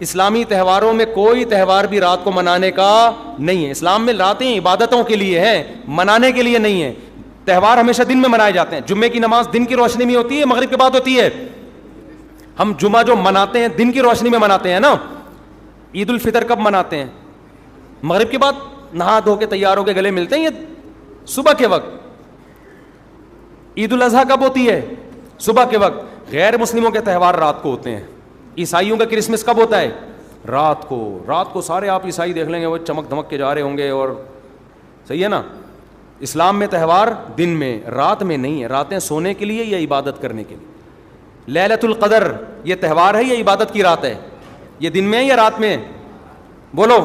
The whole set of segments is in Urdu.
اسلامی تہواروں میں کوئی تہوار بھی رات کو منانے کا نہیں ہے. اسلام میں راتیں عبادتوں کے لیے ہیں, منانے کے لیے نہیں ہے. تہوار ہمیشہ دن میں منائے جاتے ہیں. جمعے کی نماز دن کی روشنی میں ہوتی ہے, مغرب کے بعد ہوتی ہے. ہم جمعہ جو مناتے ہیں دن کی روشنی میں مناتے ہیں نا. عید الفطر کب مناتے ہیں؟ مغرب کے بعد نہا دھو کے تیار ہو کے گلے ملتے ہیں, یہ صبح کے وقت. عید الاضحیٰ کب ہوتی ہے؟ صبح کے وقت. غیر مسلموں کے تہوار رات کو ہوتے ہیں. عیسائیوں کا کرسمس کب ہوتا ہے؟ رات کو. رات کو سارے آپ عیسائی دیکھ لیں گے وہ چمک دھمک کے جا رہے ہوں گے, اور صحیح ہے نا. اسلام میں تہوار دن میں, رات میں نہیں ہے. راتیں سونے کے لیے یا عبادت کرنے کے لیے. لیلۃ القدر یہ تہوار ہے یا عبادت کی رات ہے؟ یہ دن میں ہے یا رات میں ہے؟ بولو.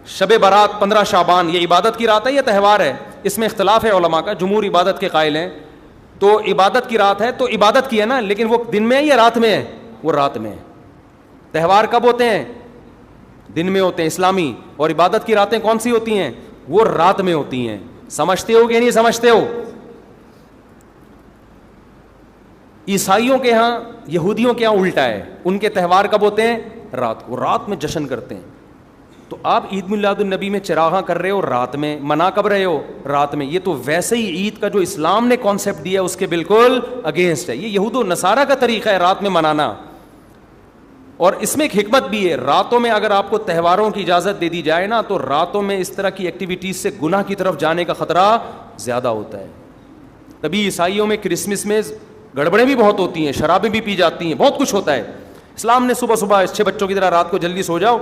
شب برات 15 شعبان یہ عبادت کی رات ہے یا تہوار ہے؟ اس میں اختلاف ہے علماء کا. جمہور عبادت کے قائل ہیں. تو عبادت کی رات ہے تو عبادت کی ہے نا, لیکن وہ دن میں ہے یا رات میں ہے؟ وہ رات میں ہے. تہوار کب ہوتے ہیں؟ دن میں ہوتے ہیں اسلامی. اور عبادت کی راتیں کون سی ہوتی ہیں؟ وہ رات میں ہوتی ہیں. سمجھتے ہو کہ نہیں سمجھتے ہو؟ عیسائیوں کے ہاں, یہودیوں کے ہاں الٹا ہے. ان کے تہوار کب ہوتے ہیں؟ رات کو. رات میں جشن کرتے ہیں. تو آپ عید میلاد النبی میں چراغاں کر رہے ہو رات میں, منا کب رہے ہو؟ رات میں. یہ تو ویسے ہی عید کا جو اسلام نے کانسیپٹ دیا اس کے بالکل اگینسٹ ہے. یہ یہود و نصارہ کا طریقہ ہے رات میں منانا. اور اس میں ایک حکمت بھی ہے. راتوں میں اگر آپ کو تہواروں کی اجازت دے دی جائے نا, تو راتوں میں اس طرح کی ایکٹیویٹیز سے گناہ کی طرف جانے کا خطرہ زیادہ ہوتا ہے. تبھی عیسائیوں میں کرسمس میں گڑبڑیں بھی بہت ہوتی ہیں, شرابیں بھی پی جاتی ہیں, بہت کچھ ہوتا ہے. اسلام نے صبح صبح اچھے بچوں کی طرح رات کو جلدی سو جاؤ,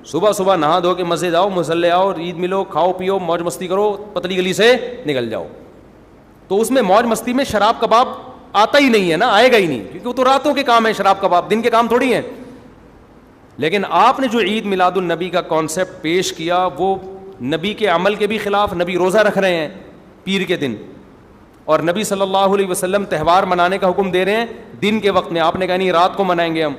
صبح صبح نہا دھو کے مسجد آؤ, مصلی آؤ, عید ملو, کھاؤ پیو, موج مستی کرو, پتلی گلی سے نکل جاؤ. تو اس میں موج مستی میں شراب کباب آتا ہی نہیں ہے نا, آئے گا ہی نہیں, کیونکہ وہ تو راتوں کے کام ہے. شراب کباب دن کے کام تھوڑی ہیں. لیکن آپ نے جو عید میلاد النبی کا کانسیپٹ پیش کیا وہ نبی کے عمل کے بھی خلاف. نبی روزہ رکھ رہے ہیں پیر کے دن, اور نبی صلی اللہ علیہ وسلم تہوار منانے کا حکم دے رہے ہیں دن کے وقت میں. آپ نے کہا نہیں رات کو منائیں گے ہم.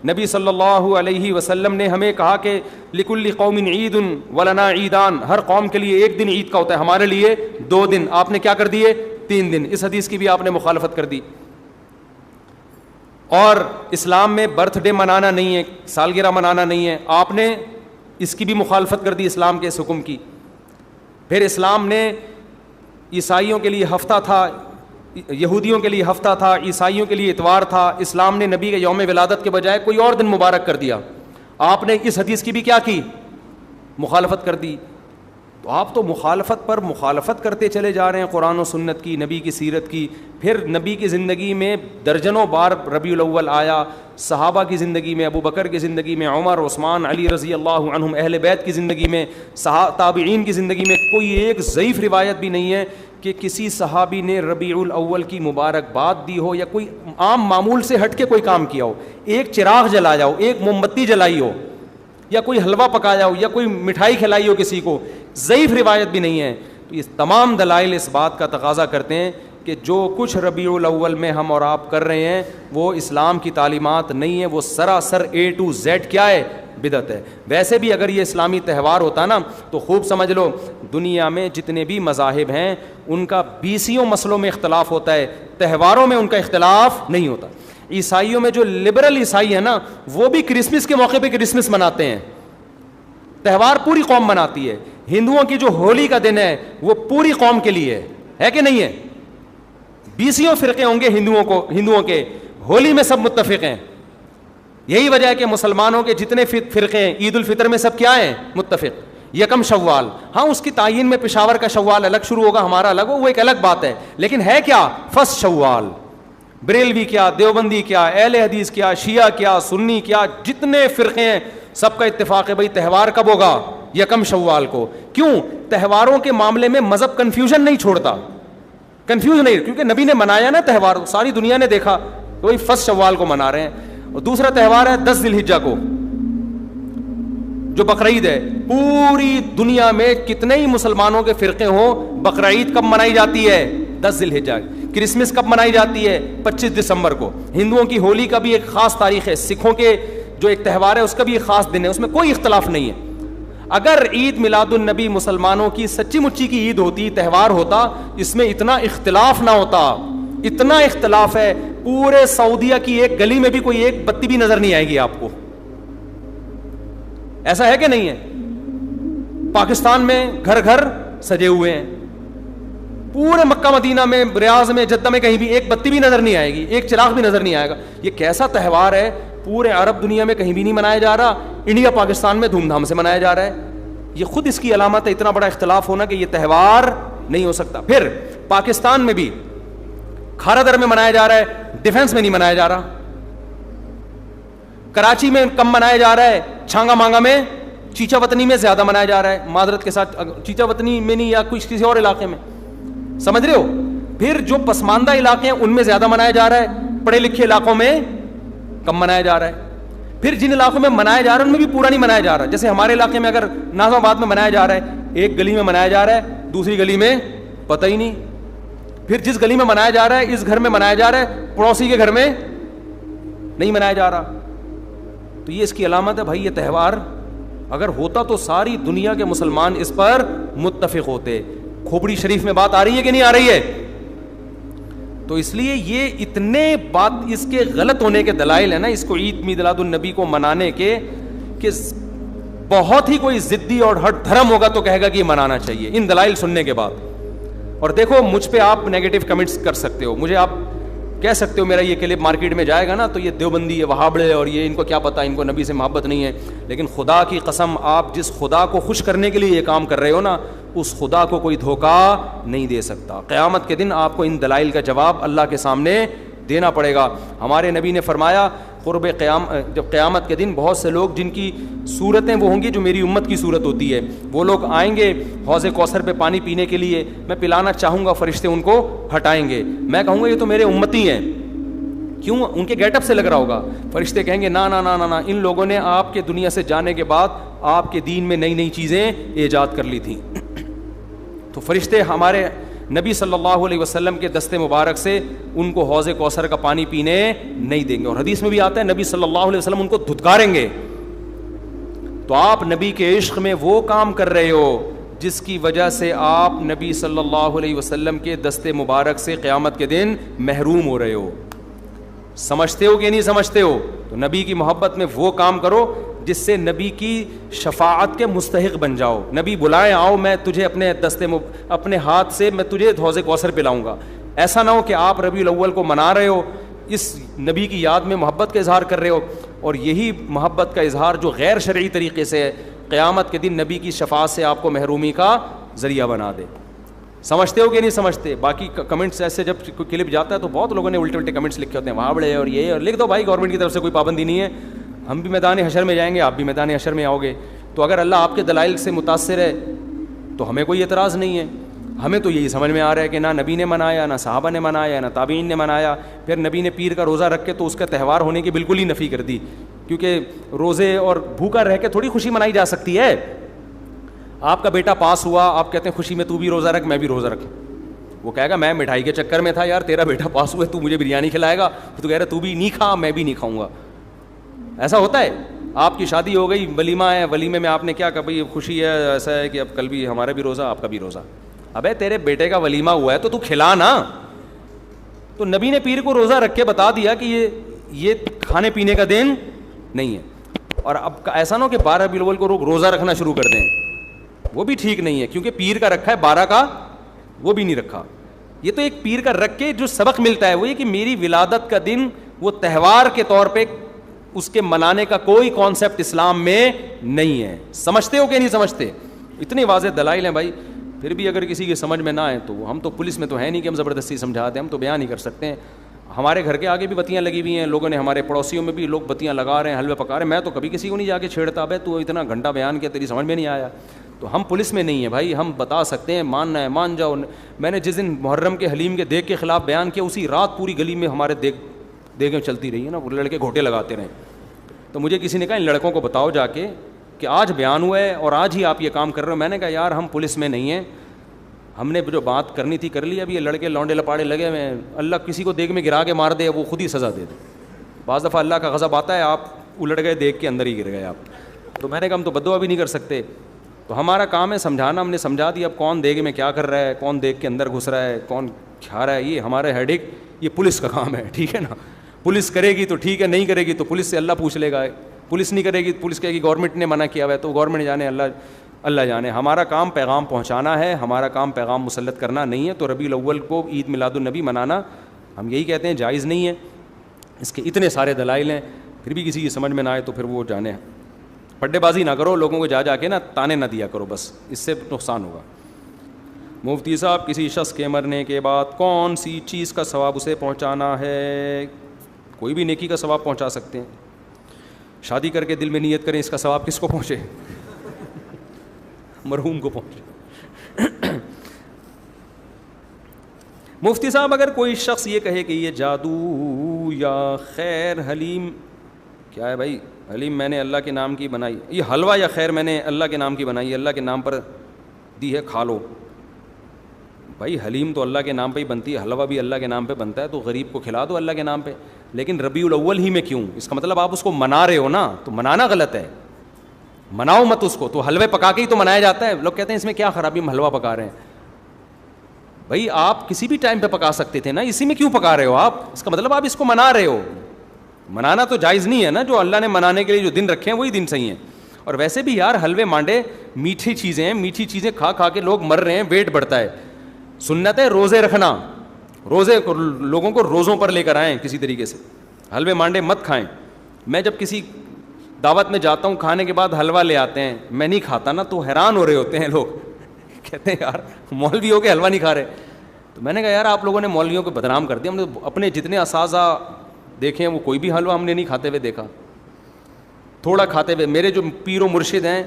نبی صلی اللہ علیہ وسلم نے ہمیں کہا کہ لکل قوم عید ولنا عیدان, ہر قوم کے لیے ایک دن عید کا ہوتا ہے, ہمارے لیے 2 دن. آپ نے کیا کر دیے؟ 3 دن. اس حدیث کی بھی آپ نے مخالفت کر دی. اور اسلام میں برتھ ڈے منانا نہیں ہے, سالگرہ منانا نہیں ہے, آپ نے اس کی بھی مخالفت کر دی اسلام کے اس حکم کی. پھر اسلام نے عیسائیوں کے لیے ہفتہ تھا, یہودیوں کے لیے ہفتہ تھا, عیسائیوں کے لیے اتوار تھا. اسلام نے نبی کے یوم ولادت کے بجائے کوئی اور دن مبارک کر دیا. آپ نے اس حدیث کی بھی کیا کی؟ مخالفت کر دی. تو آپ تو مخالفت پر مخالفت کرتے چلے جا رہے ہیں قرآن و سنت کی, نبی کی سیرت کی. پھر نبی کی زندگی میں درجنوں بار ربیع الاول آیا, صحابہ کی زندگی میں, ابو بکر کی زندگی میں, عمر, عثمان, علی رضی اللہ عنہم, اہل بیت کی زندگی میں, تابعین کی زندگی میں کوئی ایک ضعیف روایت بھی نہیں ہے کہ کسی صحابی نے ربیع الاول کی مبارکباد دی ہو یا کوئی عام معمول سے ہٹ کے کوئی کام کیا ہو. ایک چراغ جلایا ہو, ایک موم بتی جلائی ہو, یا کوئی حلوہ پکایا ہو, یا کوئی مٹھائی کھلائی ہو کسی کو, ضعیف روایت بھی نہیں ہے. تو یہ تمام دلائل اس بات کا تقاضا کرتے ہیں کہ جو کچھ ربیع الاول میں ہم اور آپ کر رہے ہیں وہ اسلام کی تعلیمات نہیں ہے, وہ سراسر A to Z کیا ہے؟ بدعت ہے. ویسے بھی اگر یہ اسلامی تہوار ہوتا نا تو خوب سمجھ لو دنیا میں جتنے بھی مذاہب ہیں ان کا 20 مسئلوں میں اختلاف ہوتا ہے, تہواروں میں ان کا اختلاف نہیں ہوتا. عیسائیوں میں جو لبرل عیسائی ہیں نا وہ بھی کرسمس کے موقع پہ کرسمس مناتے ہیں, تہوار پوری قوم مناتی ہے. ہندوؤں کی جو ہولی کا دن ہے وہ پوری قوم کے لیے ہے کہ نہیں ہے؟ 20 فرقے ہوں گے ہندوؤں کے, ہولی میں سب متفق ہیں. یہی وجہ ہے کہ مسلمانوں کے جتنے فرقے ہیں عید الفطر میں سب کیا ہیں؟ متفق. یکم شوال, ہاں اس کی تعین میں پشاور کا شوال الگ شروع ہوگا, ہمارا الگ ہو, وہ ایک الگ بات ہے, لیکن ہے کیا؟ فرسٹ شوال. بریلوی کیا, دیوبندی کیا, اہل حدیث کیا, شیعہ کیا, سنی کیا, جتنے فرقے ہیں سب کا اتفاق ہے بھائی تہوار کب ہوگا؟ یکم شوال کو. کیوں؟ تہواروں کے معاملے میں مذہب کنفیوژن نہیں چھوڑتا, کنفیوز نہیں, کیونکہ نبی نے منایا نا تہوار, ساری دنیا نے دیکھا, تو وہی فرسٹ شوال کو منا رہے ہیں. اور دوسرا تہوار ہے 10 ذی الحجہ کو جو بقرعید ہے. پوری دنیا میں کتنے ہی مسلمانوں کے فرقے ہوں, بقرعید کب منائی جاتی ہے؟ 10 ذی الحجہ. کرسمس کب منائی جاتی ہے؟ 25 دسمبر کو. ہندوؤں کی ہولی کا بھی ایک خاص تاریخ ہے, سکھوں کے جو ایک تہوار ہے اس کا بھی ایک خاص دن ہے, اس میں کوئی اختلاف نہیں ہے. اگر عید میلاد النبی مسلمانوں کی سچی مچی کی عید ہوتی, تہوار ہوتا, اس میں اتنا اختلاف نہ ہوتا. اتنا اختلاف ہے, پورے سعودیہ کی ایک گلی میں بھی کوئی ایک بتی بھی نظر نہیں آئے گی آپ کو. ایسا ہے کہ نہیں ہے؟ پاکستان میں گھر گھر سجے ہوئے ہیں, پورے مکہ مدینہ میں, ریاض میں, جدہ میں کہیں بھی ایک بتی بھی نظر نہیں آئے گی, ایک چراغ بھی نظر نہیں آئے گا. یہ کیسا تہوار ہے؟ پورے عرب دنیا میں کہیں بھی نہیں منایا جا رہا, انڈیا پاکستان میں دھوم دھام سے منایا جا رہا ہے. یہ خود اس کی علامت ہے, اتنا بڑا اختلاف ہونا کہ یہ تہوار نہیں ہو سکتا. پھر پاکستان میں بھی کھارا در میں منایا جا رہا ہے, ڈیفنس میں نہیں منایا جا رہا. کراچی میں کم منایا جا رہا ہے, چھانگا مانگا میں, چیچا وطنی میں زیادہ منایا جا رہا ہے. معذرت کے ساتھ, چیچا وطنی میں نہیں, یا کسی اور علاقے میں, سمجھ رہے ہو. پھر جو پسماندہ علاقے ہیں ان میں زیادہ منایا جا رہا ہے, پڑھے لکھے علاقوں میں کم منایا جا رہا ہے. پھر جن علاقوں میں منایا جا رہا ہے ان میں بھی پورا نہیں منایا جا رہا. جیسے ہمارے علاقے میں اگر ناظم آباد میں منایا جا رہا ہے, ایک گلی میں منایا جا رہا ہے, دوسری گلی میں پتہ ہی نہیں. پھر جس گلی میں منایا جا رہا ہے, اس گھر میں منایا جا رہا ہے, پڑوسی کے گھر میں نہیں منایا جا رہا. تو یہ اس کی علامت ہے بھائی. یہ تہوار اگر ہوتا تو ساری دنیا کے مسلمان اس پر متفق ہوتے. کھوپڑی شریف میں بات آ رہی ہے کہ نہیں آ رہی ہے؟ تو اس لیے یہ اتنے بات اس کے غلط ہونے کے دلائل ہیں نا, اس کو عید میلاد النبی کو منانے کے, کہ بہت ہی کوئی ضدی اور ہٹ دھرم ہوگا تو کہے گا کہ یہ منانا چاہیے ان دلائل سننے کے بعد. اور دیکھو مجھ پہ آپ نیگیٹو کمنٹس کر سکتے ہو, مجھے آپ کہہ سکتے ہو میرا یہ کلپ مارکیٹ میں جائے گا نا تو یہ دیوبندی ہے, وہابڑے, اور یہ ان کو کیا پتا, ان کو نبی سے محبت نہیں ہے. لیکن خدا کی قسم, آپ جس خدا کو خوش کرنے کے لیے یہ کام کر رہے ہو نا, اس خدا کو کوئی دھوکہ نہیں دے سکتا. قیامت کے دن آپ کو ان دلائل کا جواب اللہ کے سامنے دینا پڑے گا. ہمارے نبی نے فرمایا قرب جب قیامت کے دن بہت سے لوگ جن کی صورتیں وہ ہوں گی جو میری امت کی صورت ہوتی ہے, وہ لوگ آئیں گے حوض کوثر پہ پانی پینے کے لیے. میں پلانا چاہوں گا, فرشتے ان کو ہٹائیں گے. میں کہوں گا یہ تو میرے امتی ہیں. کیوں؟ ان کے گیٹ اپ سے لگ رہا ہوگا. فرشتے کہیں گے نا نا نا نا, ان لوگوں نے آپ کے دنیا سے جانے کے بعد آپ کے دین میں نئی نئی چیزیں ایجاد کر لی تھیں. تو فرشتے ہمارے نبی صلی اللہ علیہ وسلم کے دستے مبارک سے ان کو حوض کوثر کا پانی پینے نہیں دیں گے. اور حدیث میں بھی آتا ہے نبی صلی اللہ علیہ وسلم ان کو دھتکاریں گے. تو آپ نبی کے عشق میں وہ کام کر رہے ہو جس کی وجہ سے آپ نبی صلی اللہ علیہ وسلم کے دستے مبارک سے قیامت کے دن محروم ہو رہے ہو. سمجھتے ہو کہ نہیں سمجھتے ہو؟ تو نبی کی محبت میں وہ کام کرو جس سے نبی کی شفاعت کے مستحق بن جاؤ. نبی بلائیں, آؤ میں تجھے اپنے ہاتھ سے میں تجھے حوض کوثر پلاؤں گا. ایسا نہ ہو کہ آپ ربیع الاول کو منا رہے ہو, اس نبی کی یاد میں محبت کا اظہار کر رہے ہو, اور یہی محبت کا اظہار جو غیر شرعی طریقے سے ہے قیامت کے دن نبی کی شفاعت سے آپ کو محرومی کا ذریعہ بنا دے. سمجھتے ہو کہ نہیں سمجھتے؟ باقی کمنٹس ایسے جب کوئی کلپ جاتا ہے تو بہت لوگوں نے الٹے الٹے کمنٹس لکھے ہوتے ہیں, وہاں بڑے اور یہ, اور لکھ دو بھائی, گورنمنٹ کی طرف سے کوئی پابندی نہیں ہے. ہم بھی میدان حشر میں جائیں گے, آپ بھی میدان حشر میں آؤ گے. تو اگر اللہ آپ کے دلائل سے متاثر ہے تو ہمیں کوئی اعتراض نہیں ہے. ہمیں تو یہی سمجھ میں آ رہا ہے کہ نہ نبی نے منایا, نہ صحابہ نے منایا, نہ تابعین نے منایا. پھر نبی نے پیر کا روزہ رکھ کے تو اس کا تہوار ہونے کی بالکل ہی نفی کر دی, کیونکہ روزے اور بھوکا رہ کے تھوڑی خوشی منائی جا سکتی ہے. آپ کا بیٹا پاس ہوا, آپ کہتے ہیں خوشی میں تو بھی روزہ رکھ, میں بھی روزہ رکھ. وہ کہے گا میں مٹھائی کے چکر میں تھا, یار تیرا بیٹا پاس ہوا ہے, تو مجھے بریانی کھلائے گا, تو کہہ رہا تو بھی نہیں کھا, میں بھی نہیں کھاؤں گا. ایسا ہوتا ہے. آپ کی شادی ہو گئی, ولیمہ ہے, ولیمے میں آپ نے کیا کہا بھائی خوشی ہے, ایسا ہے کہ اب کل بھی ہمارا بھی روزہ, آپ کا بھی روزہ. ابے تیرے بیٹے کا ولیمہ ہوا ہے تو کھلا نا. تو نبی نے پیر کو روزہ رکھ کے بتا دیا کہ یہ کھانے پینے کا دن نہیں ہے. اور اب ایسا نہ ہو کہ 12 ربیع الاول کو روزہ رکھنا شروع کر دیں, وہ بھی ٹھیک نہیں ہے, کیونکہ پیر کا رکھا ہے 12 کا وہ بھی نہیں رکھا. یہ تو ایک پیر کا رکھ کے جو سبق ملتا ہے وہ یہ کہ میری ولادت کا دن وہ تہوار کے طور پہ اس کے منانے کا کوئی کانسیپٹ اسلام میں نہیں ہے. سمجھتے ہو کہ نہیں سمجھتے؟ اتنے واضح دلائل ہیں بھائی. پھر بھی اگر کسی کی سمجھ میں نہ آئے تو ہم تو پولیس میں تو ہے نہیں کہ ہم زبردستی سمجھا دیں, ہم تو بیان نہیں کر سکتے ہیں. ہمارے گھر کے آگے بھی بتیاں لگی ہوئی ہیں, لوگوں نے ہمارے پڑوسیوں میں بھی لوگ بتیاں لگا رہے ہیں, حلوے پکا رہے ہیں. میں تو کبھی کسی کو نہیں جا کے چھیڑتا, بھائی تو اتنا گھنٹہ بیان کیا, تیری سمجھ میں نہیں آیا. تو ہم پولیس میں نہیں ہیں بھائی, ہم بتا سکتے ہیں, ماننا ہے مان جاؤ. میں نے جس دن محرم کے حلیم کے دیگ کے خلاف بیان کیا, اسی رات پوری گلی میں ہمارے دیگیں چلتی رہی ہیں نا, وہ لڑکے گھوٹے لگاتے رہے. تو مجھے کسی نے کہا ان لڑکوں کو بتاؤ جا کے کہ آج بیان ہوا ہے اور آج ہی آپ یہ کام کر رہے ہو. میں نے کہا یار ہم پولیس میں نہیں ہیں, ہم نے جو بات کرنی تھی کر لی. اب یہ لڑکے لونڈے لپاڑے لگے ہوئے ہیں, اللہ کسی کو دیگ میں گرا کے مار دے, وہ خود ہی سزا دے دے. بعض دفعہ اللہ کا غضب آتا ہے, آپ الٹ گئے دیگ کے اندر ہی گر گئے آپ. تو میں نے کہا ہم تو بددعا بھی نہیں کر سکتے, تو ہمارا کام ہے سمجھانا. ہم نے سمجھا دیا. اب کون دیگ میں کیا کر رہا ہے, کون دیگ کے اندر گھس رہا ہے, کون کھا رہا ہے, یہ ہمارے ہیڈک, یہ پولیس کا کام ہے, ٹھیک ہے نا. پولیس کرے گی تو ٹھیک ہے, نہیں کرے گی تو پولیس سے اللہ پوچھ لے گا, پولیس نہیں کرے گی, پولیس کہے گی گورنمنٹ نے منع کیا ہوا ہے, تو گورنمنٹ جانے, اللہ جانے. ہمارا کام پیغام پہنچانا ہے, ہمارا کام پیغام مسلط کرنا نہیں ہے. تو ربیع الاول کو عید میلاد النبی منانا ہم یہی کہتے ہیں جائز نہیں ہے. اس کے اتنے سارے دلائل ہیں, پھر بھی کسی کی سمجھ میں نہ آئے تو پھر وہ جانے. پڈے بازی نہ کرو, لوگوں کو جا کے نا تانے نہ دیا کرو, بس اس سے نقصان ہوگا. مفتی صاحب, کسی شخص کے مرنے کے بعد کون سی چیز کا ثواب اسے پہنچانا ہے؟ کوئی بھی نیکی کا ثواب پہنچا سکتے ہیں. شادی کر کے دل میں نیت کریں, اس کا ثواب کس کو پہنچے؟ مرحوم کو پہنچے. مفتی صاحب, اگر کوئی شخص یہ کہے کہ یہ جادو یا خیر حلیم, کیا ہے بھائی حلیم میں نے اللہ کے نام کی بنائی, یہ حلوہ یا خیر میں نے اللہ کے نام کی بنائی, اللہ کے نام پر دی ہے, کھا لو. بھائی حلیم تو اللہ کے نام پہ ہی بنتی ہے, حلوہ بھی اللہ کے نام پہ بنتا ہے, تو غریب کو کھلا دو اللہ کے نام پہ. لیکن ربیع الاول ہی میں کیوں؟ اس کا مطلب آپ اس کو منا رہے ہو نا, تو منانا غلط ہے, مناؤ مت اس کو. تو حلوے پکا کے ہی تو منایا جاتا ہے. لوگ کہتے ہیں اس میں کیا خرابی, ہم حلوہ پکا رہے ہیں. بھائی آپ کسی بھی ٹائم پہ پکا سکتے تھے نا, اسی میں کیوں پکا رہے ہو آپ؟ اس کا مطلب آپ اس کو منا رہے ہو. منانا تو جائز نہیں ہے نا, جو اللہ نے منانے کے لیے جو دن رکھے ہیں وہی دن صحیح ہیں. اور ویسے بھی یار حلوے مانڈے میٹھی چیزیں ہیں, میٹھی چیزیں کھا کھا کے لوگ مر رہے ہیں, ویٹ بڑھتا ہے. سنت ہے روزے رکھنا, روزے لوگوں کو روزوں پر لے کر آئیں کسی طریقے سے. حلوے مانڈے مت کھائیں. میں جب کسی دعوت میں جاتا ہوں, کھانے کے بعد حلوہ لے آتے ہیں, میں نہیں کھاتا نا, تو حیران ہو رہے ہوتے ہیں لوگ, کہتے ہیں یار مولوی ہو کے حلوہ نہیں کھا رہے. تو میں نے کہا یار آپ لوگوں نے مولویوں کو بدنام کر دیا. ہم نے اپنے جتنے اساتذہ دیکھے ہیں وہ کوئی بھی حلوہ ہم نے نہیں کھاتے ہوئے دیکھا, تھوڑا کھاتے ہوئے. میرے جو پیر و مرشد ہیں